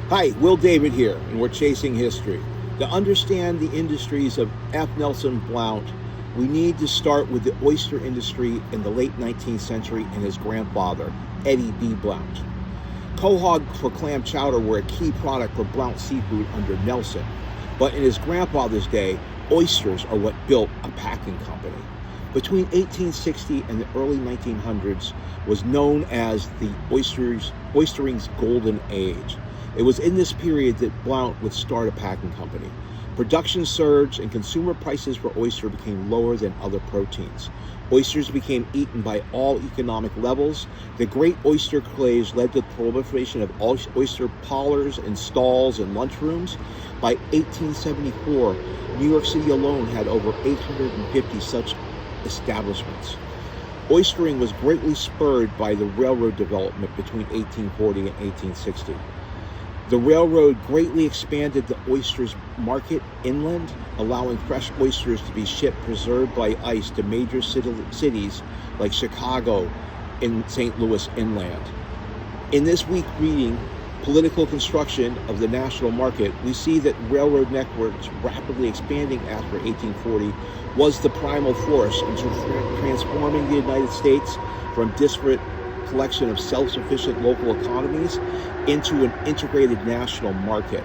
Hi, Will David here, and we're chasing history. To understand the industries of F. Nelson Blount, we need to start with the oyster industry in the late 19th century and his grandfather, Eddie B. Blount. Quahog for clam chowder were a key product for Blount Seafood under Nelson, but in his grandfather's day, oysters are what built a packing company. Between 1860 and the early 1900s was known as the oystering's golden age. It was in this period that Blount would start a packing company. Production surged and consumer prices for oyster became lower than other proteins. Oysters became eaten by all economic levels. The great oyster craze led to the proliferation of oyster parlors and stalls and lunchrooms. By 1874, New York City alone had over 850 such establishments. Oystering was greatly spurred by the railroad development between 1840 and 1860. The railroad greatly expanded the oysters market inland, allowing fresh oysters to be shipped preserved by ice to major cities like Chicago and St. Louis inland. In this week reading, Political Construction of the National Market, we see that railroad networks rapidly expanding after 1840 was the primal force in transforming the United States from disparate collection of self-sufficient local economies into an integrated national market.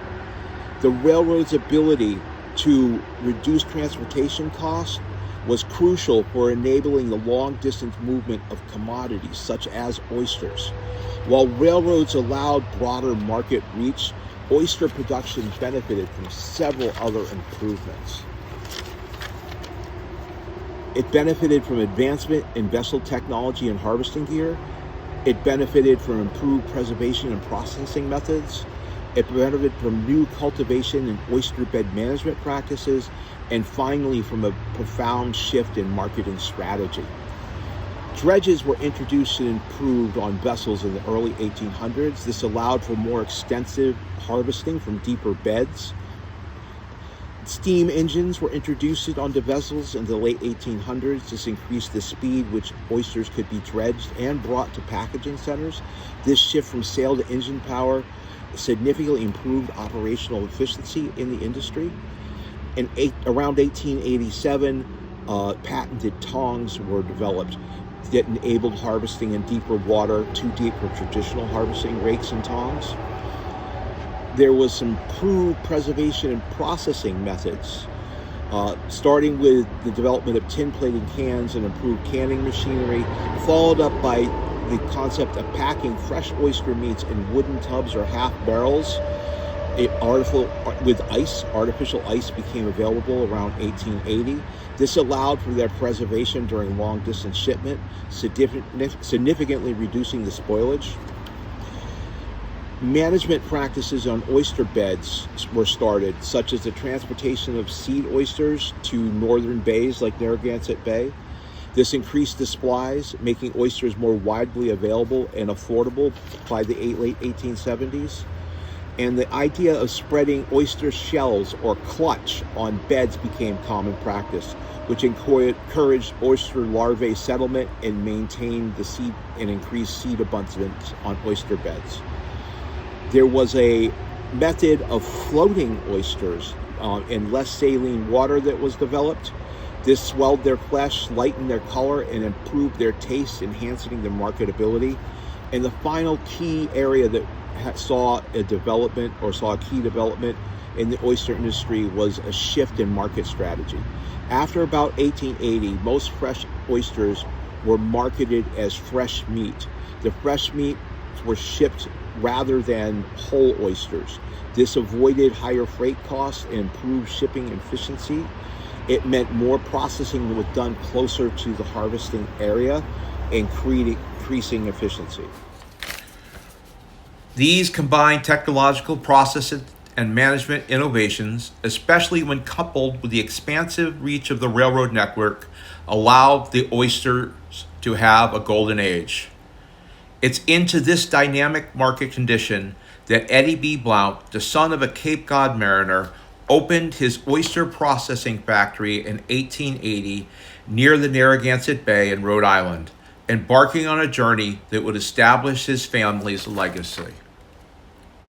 The railroad's ability to reduce transportation costs was crucial for enabling the long-distance movement of commodities such as oysters. While railroads allowed broader market reach, oyster production benefited from several other improvements. It benefited from advancement in vessel technology and harvesting gear. It benefited from improved preservation and processing methods. It benefited from new cultivation and oyster bed management practices, and finally from a profound shift in marketing strategy. Dredges were introduced and improved on vessels in the early 1800s. This allowed for more extensive harvesting from deeper beds. Steam engines were introduced onto vessels in the late 1800s. This increased the speed which oysters could be dredged and brought to packaging centers. This shift from sail to engine power significantly improved operational efficiency in the industry. Around 1887, patented tongs were developed that enabled harvesting in deeper water, too deep for traditional harvesting rakes and tongs. There was some improved preservation and processing methods, starting with the development of tin plating cans and improved canning machinery, followed up by the concept of packing fresh oyster meats in wooden tubs or half barrels. Artificial ice became available around 1880. This allowed for their preservation during long-distance shipment, significantly reducing the spoilage. Management practices on oyster beds were started, such as the transportation of seed oysters to northern bays like Narragansett Bay. This increased the supplies, making oysters more widely available and affordable by the late 1870s. And the idea of spreading oyster shells or clutch on beds became common practice, which encouraged oyster larvae settlement and maintained the seed and increased seed abundance on oyster beds. There was a method of floating oysters in less saline water that was developed. This swelled their flesh, lightened their color, and improved their taste, enhancing their marketability. And the final key area that saw a key development in the oyster industry was a shift in market strategy. After about 1880, most fresh oysters were marketed as fresh meat. The fresh meat were shipped rather than whole oysters. This avoided higher freight costs and improved shipping efficiency. It meant more processing was done closer to the harvesting area, increasing efficiency. These combined technological processes and management innovations, especially when coupled with the expansive reach of the railroad network, allowed the oysters to have a golden age. It's into this dynamic market condition that Eddie B. Blount, the son of a Cape Cod mariner, opened his oyster processing factory in 1880 near the Narragansett Bay in Rhode Island, embarking on a journey that would establish his family's legacy.